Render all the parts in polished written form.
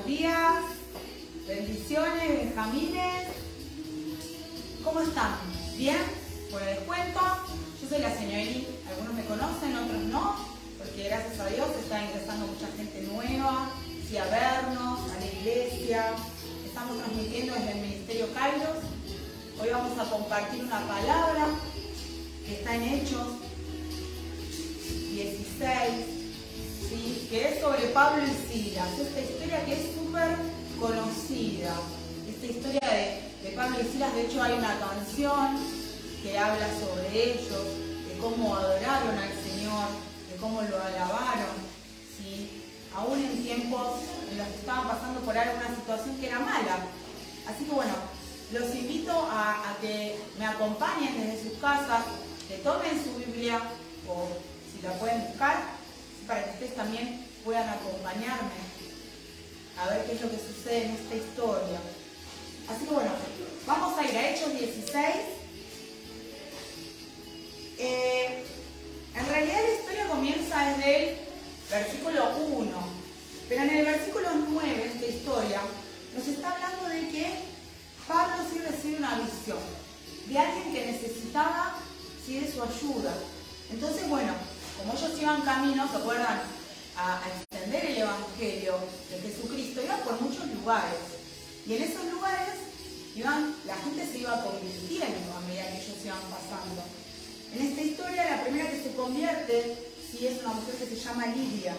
Buenos días, bendiciones, benjamines. ¿Cómo están? ¿Bien? Bueno, les cuento, yo soy la señorita, algunos me conocen, otros no, porque gracias a Dios está ingresando mucha gente nueva, sí, a vernos, a la iglesia. Estamos transmitiendo desde el Ministerio Kairos. Hoy vamos a compartir una palabra que está en Hechos 16, ¿sí? Que es sobre Pablo y Silas. Esta historia que es súper conocida. Esta historia de Pablo y Silas, de hecho hay una canción que habla sobre ellos, de cómo adoraron al Señor, de cómo lo alabaron, ¿sí? Aún en tiempos en los que estaban pasando por alguna situación que era mala. Así que bueno, los invito a que me acompañen desde sus casas, que tomen su Biblia o si la pueden buscar, para que ustedes también puedan acompañarme a ver qué es lo que sucede en esta historia. Así que bueno, vamos a ir a Hechos 16. En realidad la historia comienza desde el versículo 1, pero en el versículo 9 de esta historia nos está hablando de que Pablo sí recibe una visión de alguien que necesitaba sí de su ayuda. Entonces, bueno, como ellos iban camino, ¿se acuerdan? A extender el Evangelio de Jesucristo, iban por muchos lugares. Y en esos lugares la gente se iba convirtiendo a medida que ellos iban pasando. En esta historia, la primera que se convierte, sí, es una mujer que se llama Lidia.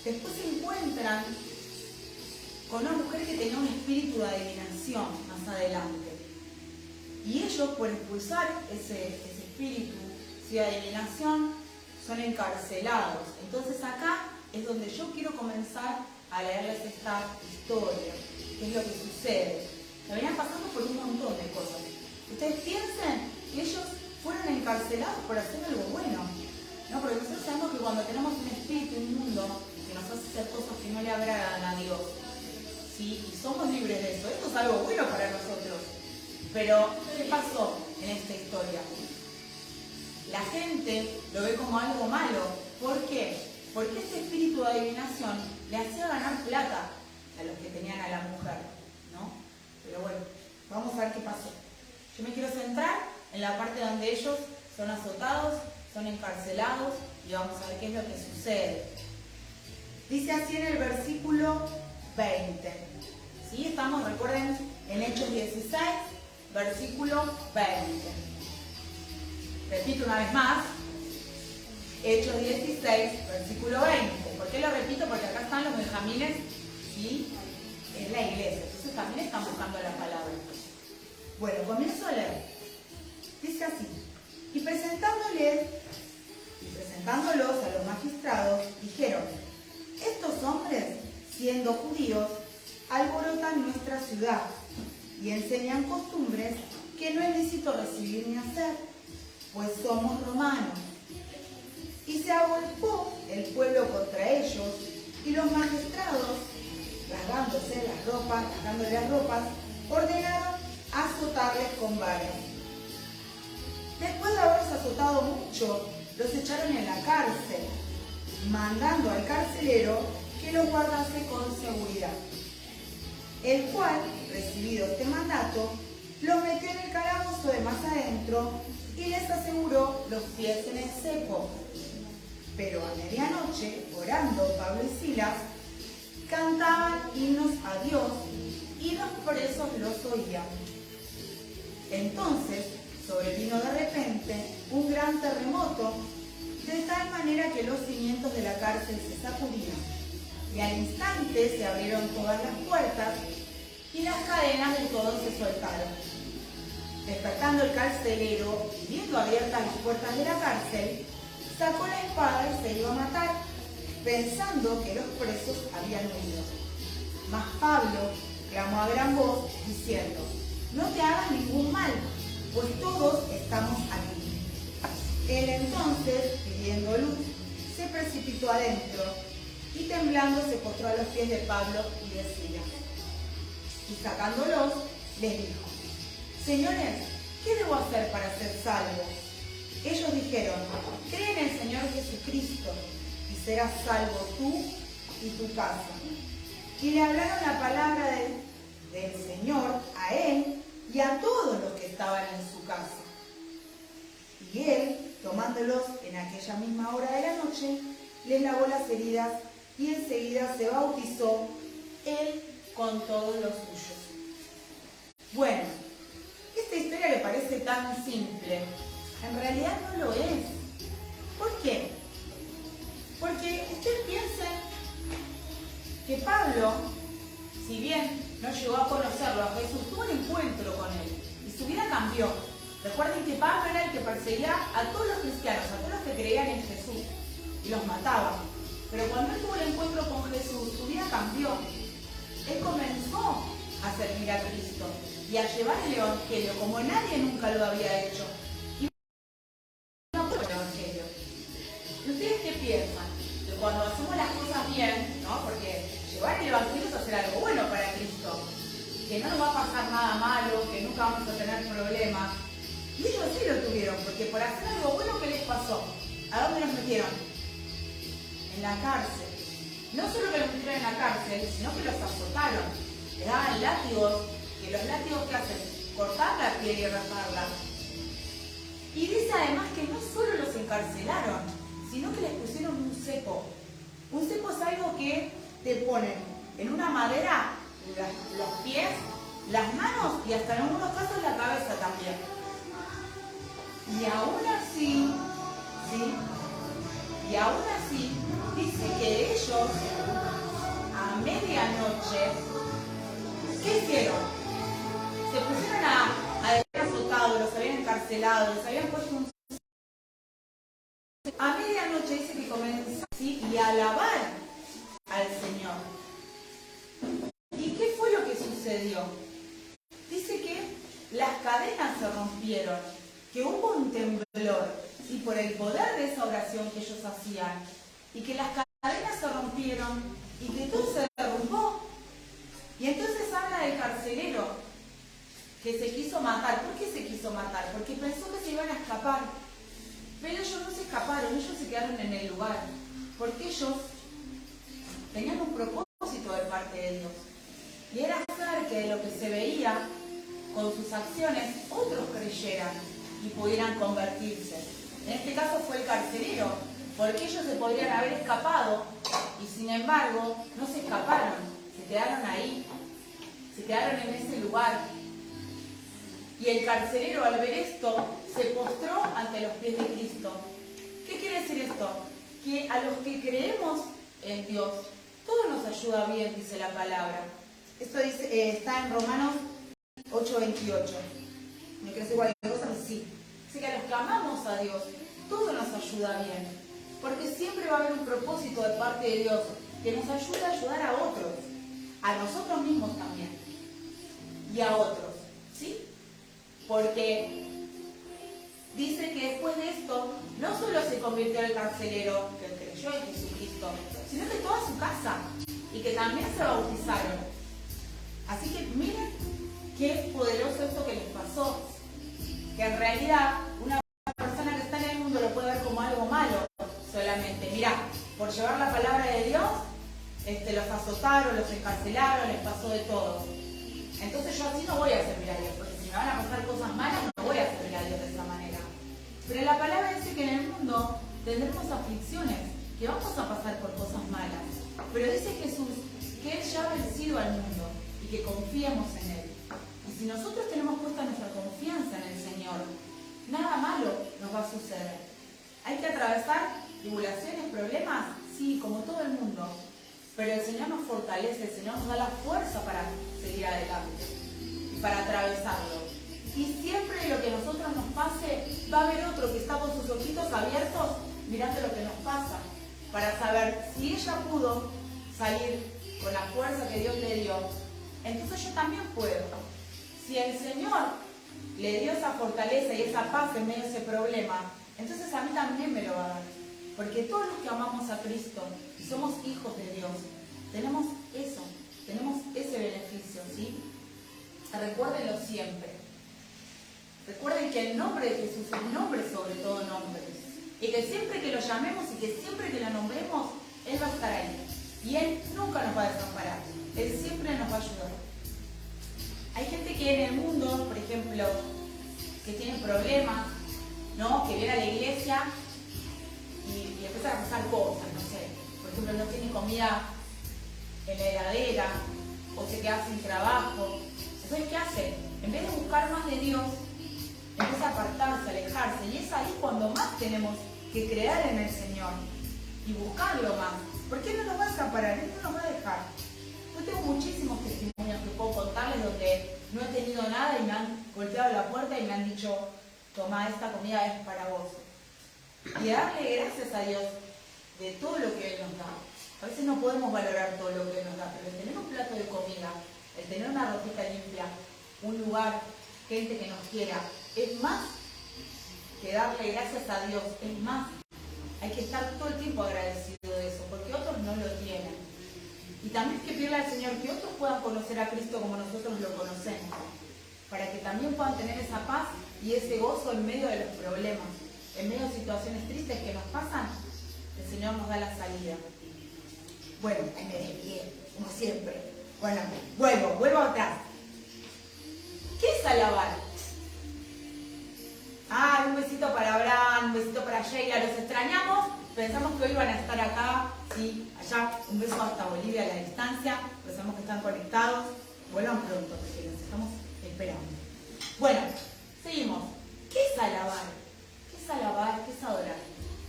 Después se encuentran con una mujer que tenía un espíritu de adivinación más adelante. Y ellos, por expulsar ese espíritu de adivinación, son encarcelados. Entonces acá es donde yo quiero comenzar a leerles esta historia. ¿Qué es lo que sucede? Me venían pasando por un montón de cosas. Ustedes piensen que ellos fueron encarcelados por hacer algo bueno, ¿no? Porque nosotros sabemos que cuando tenemos un espíritu inmundo que nos hace hacer cosas que no le agradan a Dios, ¿sí? Y somos libres de eso. Esto es algo bueno para nosotros. Pero, ¿qué pasó en esta historia? La gente lo ve como algo malo. ¿Por qué? Porque este espíritu de adivinación le hacía ganar plata a los que tenían a la mujer, ¿no? Pero bueno, vamos a ver qué pasó. Yo me quiero centrar en la parte donde ellos son azotados, son encarcelados y vamos a ver qué es lo que sucede. Dice así en el versículo 20. ¿Sí? Estamos, recuerden, en Hechos 16, versículo 20. Repito una vez más, Hechos 16, versículo 20. ¿Por qué lo repito? Porque acá están los benjamines y es la iglesia. Entonces también están buscando la palabra. Bueno, comienzo a leer. Dice así: y presentándolos a los magistrados, dijeron: estos hombres, siendo judíos, alborotan nuestra ciudad y enseñan costumbres que no es lícito recibir ni hacer, pues somos romanos. Y se agolpó el pueblo contra ellos, y los magistrados, rasgándole las ropas, ordenaron azotarles con varas. Después de haberlos azotado mucho, los echaron en la cárcel, mandando al carcelero que los guardase con seguridad. El cual, recibido este mandato, los metió en el calabozo de más adentro y les aseguró los pies en el cepo. Pero a medianoche, orando Pablo y Silas, cantaban himnos a Dios y los presos los oían. Entonces sobrevino de repente un gran terremoto, de tal manera que los cimientos de la cárcel se sacudían, y al instante se abrieron todas las puertas y las cadenas de todos se soltaron. Despertando el carcelero y viendo abiertas las puertas de la cárcel, sacó la espada y se iba a matar, pensando que los presos habían huido. Mas Pablo clamó a gran voz, diciendo: no te hagas ningún mal, pues todos estamos aquí. Él entonces, pidiendo luz, se precipitó adentro y temblando se postró a los pies de Pablo y de Silas. Y sacándolos, les dijo: señores, ¿qué debo hacer para ser salvo? Ellos dijeron: cree en el Señor Jesucristo y serás salvo tú y tu casa. y le hablaron la palabra del Señor a él y a todos los que estaban en su casa. Y él, tomándolos en aquella misma hora de la noche, les lavó las heridas y enseguida se bautizó él con todos los suyos. Bueno, esta historia le parece tan simple. En realidad no lo es. ¿Por qué? Porque ustedes piensen que Pablo, si bien no llegó a conocerlo a Jesús, tuvo un encuentro con él y su vida cambió. Recuerden que Pablo era el que perseguía a todos los cristianos, a todos los que creían en Jesús y los mataba. Pero cuando él tuvo el encuentro con Jesús, su vida cambió. Él comenzó a servir a Cristo y a llevar el Evangelio como nadie nunca lo había hecho. Y no fue el Evangelio. ¿Y ustedes qué piensan? Que cuando hacemos las cosas bien, ¿no? Porque llevar el Evangelio es hacer algo bueno para Cristo, que no nos va a pasar nada malo, que nunca vamos a tener problemas. Y ellos sí lo tuvieron, porque por hacer algo bueno, ¿qué les pasó? ¿A dónde los metieron? En la cárcel. No solo que los metieron en la cárcel, sino que los azotaron. Les daban látigos, que los látigos que hacen, cortar la piel y rasgarla. Y dice además que no solo los encarcelaron, sino que les pusieron un cepo. Un cepo es algo que te ponen en una madera los pies, las manos y hasta en algunos casos la cabeza también. Y aún así, ¿sí? Y aún así, dice que ellos, a medianoche, ¿qué hicieron? Se pusieron a haber azotado, los habían encarcelado, les habían puesto un... A medianoche dice que comenzó así y a alabar al Señor. ¿Y qué fue lo que sucedió? Dice que las cadenas se rompieron, que hubo un temblor, y por el poder de esa oración que ellos hacían, y que las cadenas se rompieron, y que todo se derrumbó. Y entonces habla del carcelero, que se quiso matar. ¿Por qué se quiso matar? Porque pensó que se iban a escapar. Pero ellos no se escaparon, ellos se quedaron en el lugar, porque ellos tenían un propósito de parte de Dios. Y era hacer que de lo que se veía con sus acciones, otros creyeran y pudieran convertirse. En este caso fue el carcelero, porque ellos se podrían haber escapado y sin embargo no se escaparon, se quedaron ahí, se quedaron en ese lugar. Y el carcelero al ver esto se postró ante los pies de Cristo. ¿Qué quiere decir esto? Que a los que creemos en Dios, todo nos ayuda bien, dice la palabra. Esto dice, está en Romanos 8:28. ¿Me crees igual que cosa? Sí. Así que a los que amamos a Dios, todo nos ayuda bien. Porque siempre va a haber un propósito de parte de Dios que nos ayuda a ayudar a otros, a nosotros mismos también, y a otros, ¿sí? Porque dice que después de esto, no solo se convirtió el carcelero que creyó en Jesucristo, sino que toda su casa, y que también se bautizaron. Así que miren qué poderoso esto que les pasó. Que en realidad una persona que está en el mundo lo puede ver como algo malo solamente. Mirá, por llevar la palabra de Dios, los azotaron, los encarcelaron, les pasó de todo. Entonces yo así no voy a servir a Dios, porque si me van a pasar cosas malas, no voy a servir a Dios de esa manera. Pero la palabra dice que en el mundo tendremos aflicciones, que vamos a pasar por cosas malas. Pero dice Jesús que Él ya ha vencido al mundo y que confiemos en Él. Y si nosotros tenemos puesta nuestra confianza en el Señor, nada malo nos va a suceder. Hay que atravesar tribulaciones, problemas, sí, como todo el mundo. Pero el Señor nos fortalece, el Señor nos da la fuerza para seguir adelante y para atravesarlo. Y siempre lo que a nosotros nos pase, va a haber otro que está con sus ojitos abiertos mirando lo que nos pasa, para saber si ella pudo salir con la fuerza que Dios le dio, entonces yo también puedo. Si el Señor le dio esa fortaleza y esa paz en medio de ese problema, entonces a mí también me lo va a dar. Porque todos los que amamos a Cristo y somos hijos de Dios, tenemos eso, tenemos ese beneficio, ¿sí? Recuérdenlo siempre. Recuerden que el nombre de Jesús es el nombre sobre todo nombres. Y que siempre que lo llamemos y que siempre que lo nombremos, Él va a estar ahí. Y Él nunca nos va a desamparar. ayudar. Hay gente que en el mundo, por ejemplo, que tiene problemas, ¿no? Que viene a la iglesia y empiezan a pasar cosas, no sé. Por ejemplo, no tiene comida en la heladera o se queda sin trabajo. Entonces, ¿qué hace? En vez de buscar más de Dios, empieza a apartarse, a alejarse. Y es ahí cuando más tenemos que creer en el Señor y buscarlo más. Porque Él no nos va a desamparar, Él no nos va a dejar. Yo tengo muchísimos testimonios que puedo contarles donde no he tenido nada y me han golpeado la puerta y me han dicho, toma, esta comida es para vos. Y darle gracias a Dios de todo lo que Él nos da. A veces no podemos valorar todo lo que Él nos da, pero el tener un plato de comida, el tener una ropita limpia, un lugar, gente que nos quiera, es más que darle gracias a Dios, es más. Hay que estar todo el tiempo agradecido de eso, porque otros no lo tienen. Y también que pedirle al Señor que otros puedan conocer a Cristo como nosotros lo conocemos, para que también puedan tener esa paz y ese gozo en medio de los problemas, en medio de situaciones tristes que nos pasan. El Señor nos da la salida. Bueno, ahí me desvié, como siempre. Bueno, vuelvo atrás. ¿Qué es alabar? Un besito para Abraham, un besito para Sheila, los extrañamos. Pensamos que hoy van a estar acá, sí, allá. Un beso hasta Bolivia a la distancia. Pensamos que están conectados. Vuelvan pronto, porque los estamos esperando. Bueno, seguimos. ¿Qué es alabar? ¿Qué es alabar? ¿Qué es adorar?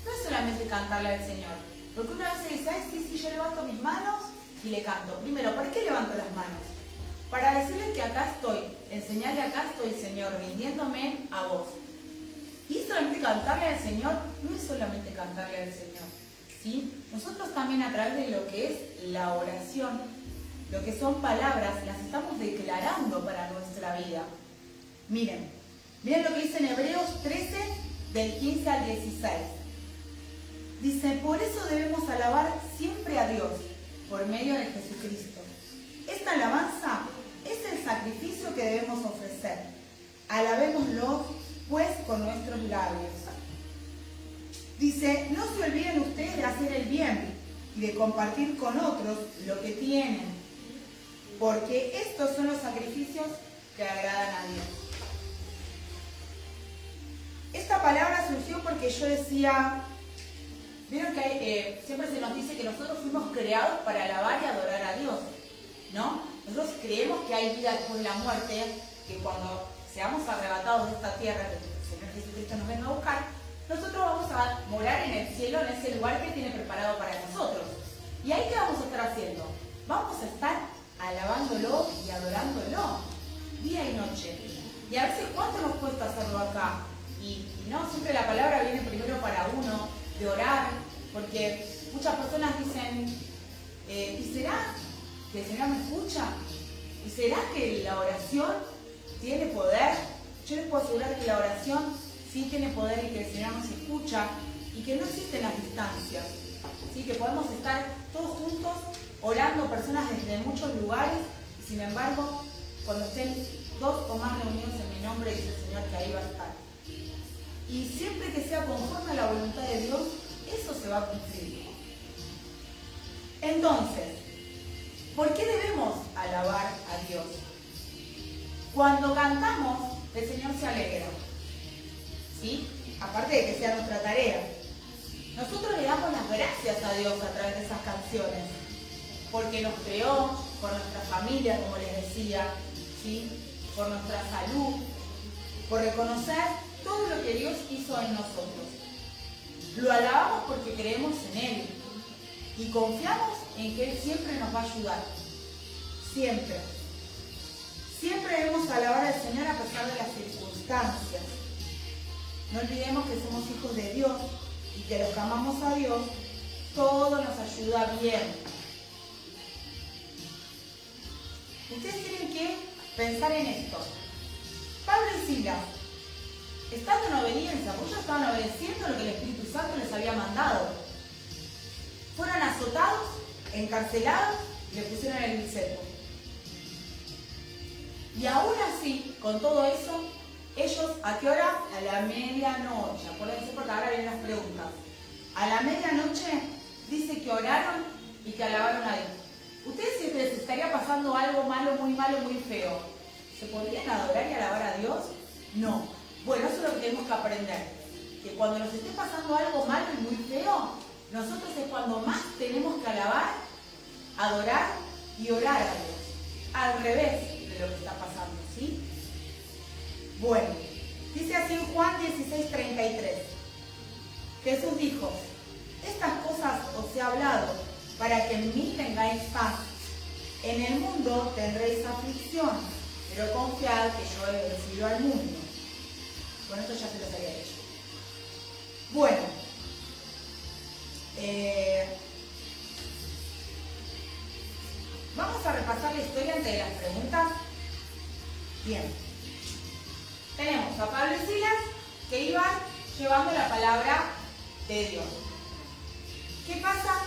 No es solamente cantarle al Señor. Porque una vez se dice, sí, yo levanto mis manos y le canto. Primero, ¿por qué levanto las manos? Para decirle que acá estoy, enseñarle acá estoy, Señor, rindiéndome a vos. Y solamente cantarle al Señor, no es solamente cantarle al Señor, ¿sí? Nosotros también a través de lo que es la oración, lo que son palabras, las estamos declarando para nuestra vida. Miren lo que dice en Hebreos 13, del 15 al 16. Dice, por eso debemos alabar siempre a Dios, por medio de Jesucristo. Esta alabanza es el sacrificio que debemos ofrecer. Alabémoslo pues con nuestros labios. Dice, no se olviden ustedes de hacer el bien y de compartir con otros lo que tienen, porque estos son los sacrificios que agradan a Dios. Esta palabra surgió porque yo decía, vieron que siempre se nos dice que nosotros fuimos creados para alabar y adorar a Dios, ¿no? Nosotros creemos que hay vida después de la muerte, que cuando seamos arrebatados de esta tierra, que el Señor Jesucristo nos venga a buscar, nosotros vamos a morar en el cielo, en ese lugar que tiene preparado para nosotros. ¿Y ahí qué vamos a estar haciendo? Vamos a estar alabándolo y adorándolo, día y noche. Y a veces, ¿cuánto nos cuesta hacerlo acá? Y no, siempre la palabra viene primero para uno, de orar, porque muchas personas dicen, ¿y será que el Señor me escucha? ¿Y será que la oración tiene poder? Yo les puedo asegurar que la oración sí tiene poder y que el Señor nos escucha y que no existen las distancias, ¿sí? Que podemos estar todos juntos orando, personas desde muchos lugares, y sin embargo, cuando estén dos o más reunidos en mi nombre, dice el Señor que ahí va a estar. Y siempre que sea conforme a la voluntad de Dios, eso se va a cumplir. Entonces, ¿por qué debemos alabar a Dios? Cuando cantamos, el Señor se alegra, ¿sí? Aparte de que sea nuestra tarea. Nosotros le damos las gracias a Dios a través de esas canciones, porque nos creó, por nuestra familia, como les decía, ¿sí? Por nuestra salud, por reconocer todo lo que Dios hizo en nosotros. Lo alabamos porque creemos en Él y confiamos en que Él siempre nos va a ayudar. Siempre. Siempre debemos alabar al Señor a pesar de las circunstancias. No olvidemos que somos hijos de Dios y que los que amamos a Dios, todo nos ayuda bien. Ustedes tienen que pensar en esto. Pablo y Silas, estando en obediencia, porque ellos estaban obedeciendo lo que el Espíritu Santo les había mandado. Fueron azotados, encarcelados y le pusieron el cepo. Y aún así, con todo eso, ellos, ¿a qué hora? A la medianoche. Acuérdense porque ahora vienen las preguntas. A la medianoche dice que oraron y que alabaron a Dios. Ustedes, si les estaría pasando algo malo, muy feo, ¿se podrían adorar y alabar a Dios? No. Bueno, eso es lo que tenemos que aprender. Que cuando nos esté pasando algo malo y muy feo, nosotros es cuando más tenemos que alabar, adorar y orar a Dios. Al revés de lo que está pasando, ¿sí? Bueno, dice así en Juan 16:33. Jesús dijo: estas cosas os he hablado para que en mí tengáis paz. En el mundo tendréis aflicción, pero confiad que yo he vencido al mundo. Con esto ya se los había dicho. Bueno, vamos a repasar la historia antes de las preguntas. Bien. Tenemos a Pablo y Silas que iban llevando la palabra de Dios. ¿Qué pasa?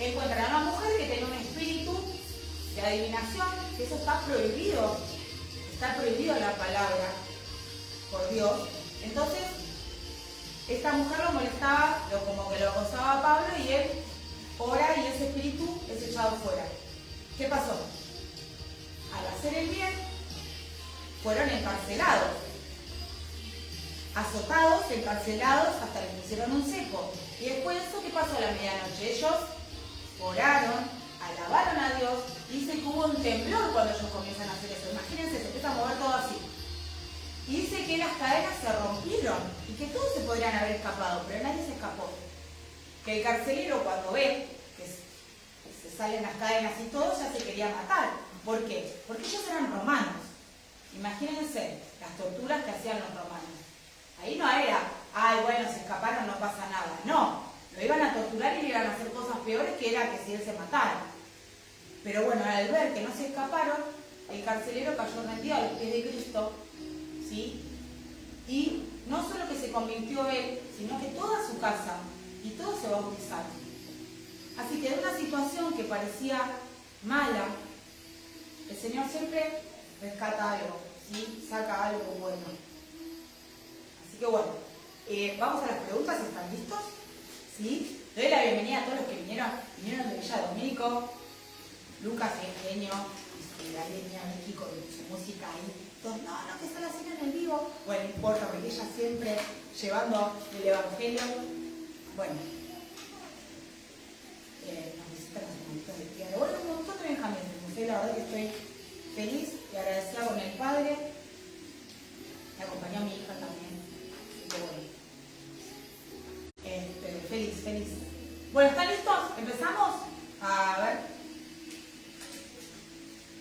Encuentran a una mujer que tenía un espíritu de adivinación, que eso está prohibido. Está prohibido la palabra por Dios. Entonces, esta mujer lo molestaba, como que lo acosaba a Pablo, y él ora y ese espíritu es echado fuera. ¿Qué pasó? Al hacer el bien, fueron encarcelados. Azotados, encarcelados, hasta les pusieron un cepo. Y después de eso, ¿qué pasó a la medianoche? Ellos oraron, alabaron a Dios, y dice que hubo un temblor cuando ellos comienzan a hacer eso. Imagínense, se empieza a mover todo así. Y dice que las cadenas se rompieron y que todos se podrían haber escapado, pero nadie se escapó. Que el carcelero, cuando ve que se salen las cadenas y todo, ya se quería matar. ¿Por qué? Porque ellos eran romanos. Imagínense las torturas que hacían los romanos. Ahí no era, ay, bueno, se escaparon, no pasa nada. No, lo iban a torturar y le iban a hacer cosas peores, que era que si él se matara. Pero bueno, al ver que no se escaparon, el carcelero cayó rendido a los pies de Cristo, ¿sí? Y no solo que se convirtió él, sino que toda su casa, y todos se bautizaron. Así que de una situación que parecía mala, el Señor siempre rescata algo, ¿sí? Saca algo bueno. Así que bueno, vamos a las preguntas, ¿están listos? ¿Sí? Le doy la bienvenida a todos los que vinieron de Villa Domínico. Lucas es genio, la leña Vicky con su música ahí. Todos, no, que está la cena en el vivo. Bueno, no importa, porque ella siempre llevando el evangelio. Bueno, nos visitan los hermanitos de tía. Bueno, un montón de Benjamín. La verdad que estoy feliz y agradecida con el Padre. Me acompañó a mi hija también. Así que bueno. Feliz. Bueno, ¿están listos? ¿Empezamos? A ver.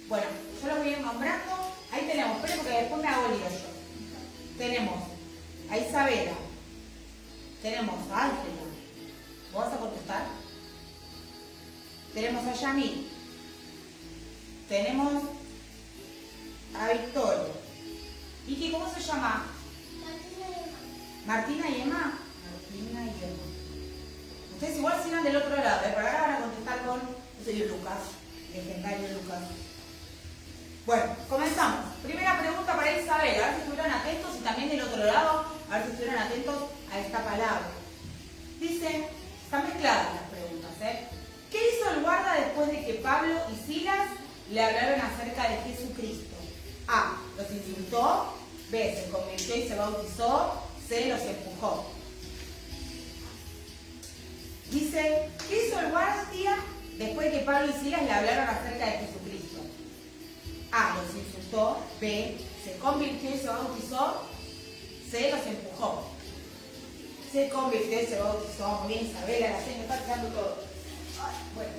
Bueno, yo los voy a ir nombrando. Ahí tenemos, esperen porque después me hago lío yo. Tenemos a Isabela. Tenemos a Ángela. ¿Vos vas a contestar? Tenemos a Yamil. Tenemos a Victoria. Vicky, ¿cómo se llama? Martina y Emma. Martina y Emma. Ustedes igual sigan del otro lado, pero ahora van a contestar con Lucas, legendario Lucas. Bueno, comenzamos. Primera pregunta para Isabel, a ver si estuvieron atentos, y también del otro lado, a ver si estuvieron atentos a esta palabra. Dice, están mezcladas las preguntas, ¿eh? ¿Qué hizo el guarda después de que Pablo y Silas le hablaron acerca de Jesucristo? A, los insultó. B, se convirtió y se bautizó. C, los empujó. Dice, ¿qué hizo el guardia después de que Pablo y Silas le hablaron acerca de Jesucristo? A, los insultó. B, se convirtió y se bautizó. C, los empujó. Se convirtió y se bautizó. Muy bien, Isabela, la C me está quedando todo. Bueno,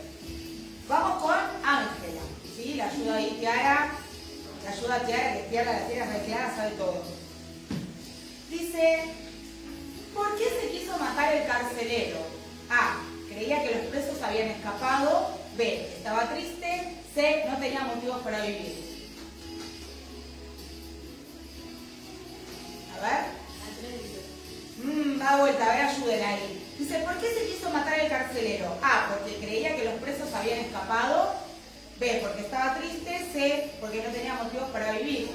vamos con Ángela. ¿Sí? La ayuda ahí Tiara. La ayuda a Tiara, que Tiara sabe todo. Dice, ¿por qué se quiso matar el carcelero? A, creía que los presos habían escapado. B, estaba triste. C, no tenía motivos para vivir. A ver. Da vuelta, a ver, ayuden ahí. Dice, ¿por qué se quiso matar el carcelero? A, porque creía que los presos habían escapado. B, porque estaba triste. C, porque no tenía motivos para vivir.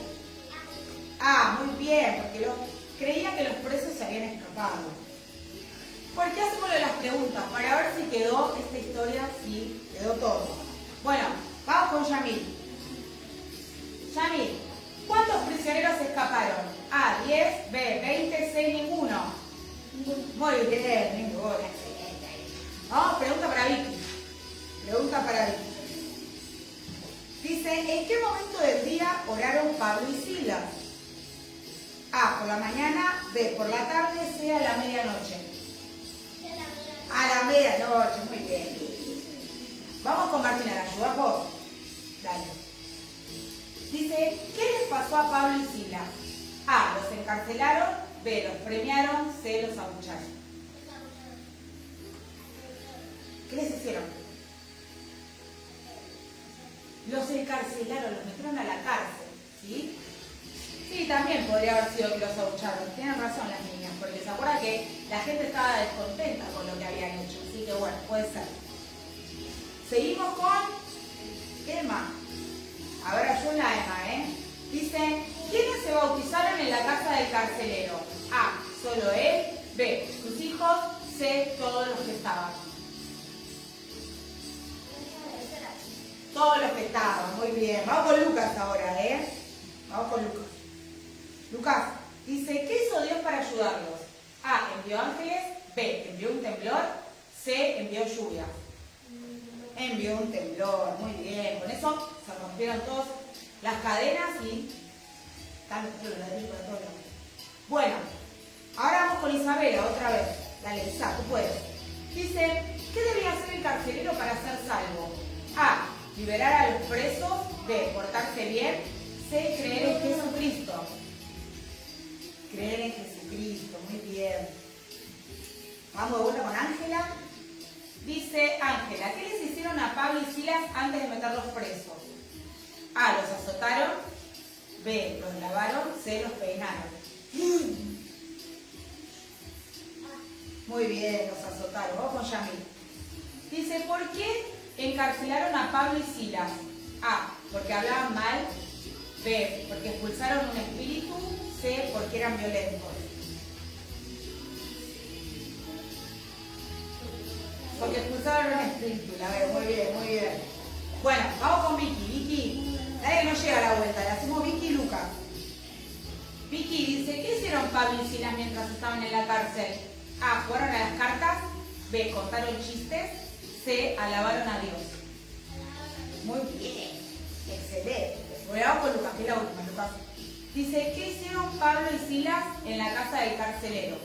A, muy bien, porque creía que los presos se habían escapado. ¿Por qué hacemos lo de las preguntas? Para ver si quedó esta historia, si quedó todo. Bueno, con Yamil. Yamil, ¿cuántos prisioneros escaparon? A, 10, B, 20, C, ninguno. Muy bien, ninguno. Vamos, pregunta para Vicky. Pregunta para Vicky. Dice, ¿en qué momento del día oraron Pablo y Silas? A, por la mañana, B, por la tarde, C, a la medianoche. A la medianoche, muy bien. Vamos con Martina, ¿la ayudas vos? Dale. Dice, ¿qué les pasó a Pablo y Silas? A, los encarcelaron, B, los premiaron, C, los abucharon. ¿Qué les hicieron? Los encarcelaron, los metieron a la cárcel, ¿sí? Sí, también podría haber sido que los abucharon. Tienen razón las niñas, porque se acuerda que la gente estaba descontenta con lo que habían hecho. Así que bueno, puede ser. Seguimos con Emma. A ver, ayuda a Emma, Dice, ¿quiénes se bautizaron en la casa del carcelero? A, solo él. B, sus hijos. C, todos los que estaban. Todos los que estaban, muy bien. Vamos con Lucas ahora, Vamos con Lucas. Lucas dice, ¿qué hizo Dios para ayudarlos? A, envió ángeles. B, envió un temblor. C, envió lluvia. Envió un temblor, muy bien. Con eso se rompieron todas las cadenas y están los ladrillos de todo. Bueno, ahora vamos con Isabela otra vez. Dale, Isa, tú puedes. Dice, ¿qué debía hacer el carcelero para ser salvo? A, liberar a los presos. B, portarse bien. C, creer en Jesucristo. Creer en Jesucristo, muy bien. Vamos de vuelta con Ángela. Dice Ángela, ¿qué les hicieron a Pablo y Silas antes de meterlos presos? A, los azotaron. B, los lavaron. C, los peinaron. Muy bien, los azotaron. Vamos con Yamil. Dice, ¿por qué encarcelaron a Pablo y Silas? A, porque hablaban mal. B, porque expulsaron un espíritu. C, porque eran violentos. Porque expulsaron un espíritu, la veo, muy bien, muy bien. Bueno, vamos con Vicky. Vicky, nadie nos llega a la vuelta, le hacemos Vicky y Lucas. Vicky dice, ¿qué hicieron Pablo y Silas mientras estaban en la cárcel? A, jugaron a las cartas. B, contaron chistes. C, alabaron a Dios. Muy bien, excelente. Bueno, vamos con Lucas, que es la última, Lucas. Dice, ¿qué hicieron Pablo y Silas en la casa del carcelero?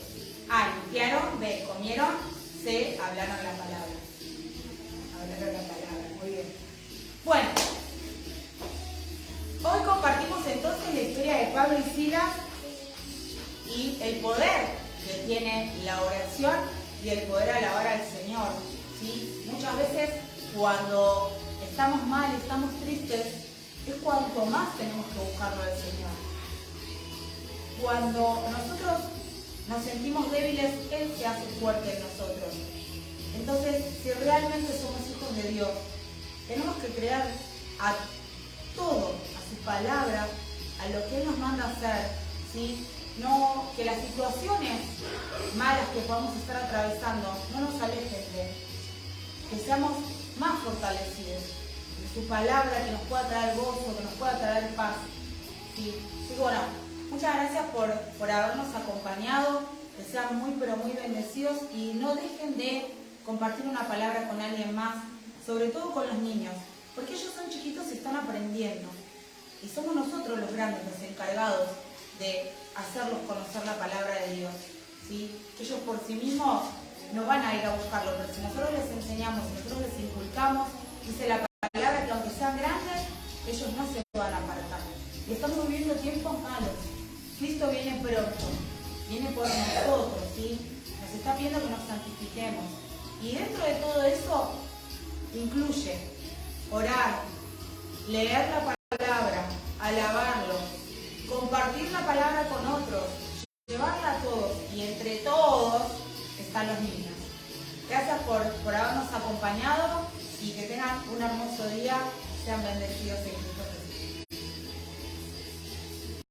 A, limpiaron. B, comieron. C, hablaron la palabra. Hablaron la palabra, muy bien. Bueno, hoy compartimos entonces la historia de Pablo y Silas y el poder que tiene la oración y el poder alabar al Señor, ¿sí? Muchas veces cuando estamos mal, estamos tristes, es cuanto más tenemos que buscarlo al Señor. Cuando nosotros nos sentimos débiles, Él se hace fuerte en nosotros. Entonces, si realmente somos hijos de Dios, tenemos que creer a todo, a su palabra, a lo que Él nos manda hacer, ¿sí? No, que las situaciones malas que podamos estar atravesando no nos alejen de Él. Que seamos más fortalecidos en su palabra, que nos pueda traer gozo, que nos pueda traer paz. ¿Sí? Así que bueno, muchas gracias por habernos acompañado, que sean muy pero muy bendecidos y no dejen de compartir una palabra con alguien más, sobre todo con los niños, porque ellos son chiquitos y están aprendiendo. Y somos nosotros los grandes, los encargados de hacerlos conocer la palabra de Dios, ¿sí? Ellos por sí mismos no van a ir a buscarlo, pero si nosotros les enseñamos, si nosotros les inculcamos, dice la palabra que aunque sean grandes, ellos no se van a apartar. Y estamos viviendo tiempos malos. Cristo viene pronto, viene por nosotros, ¿sí? Nos está pidiendo que nos santifiquemos. Y dentro de todo eso, incluye orar, leer la palabra, alabarlo, compartir la palabra con otros, llevarla a todos, y entre todos están los niños. Gracias por habernos acompañado y que tengan un hermoso día, sean bendecidos en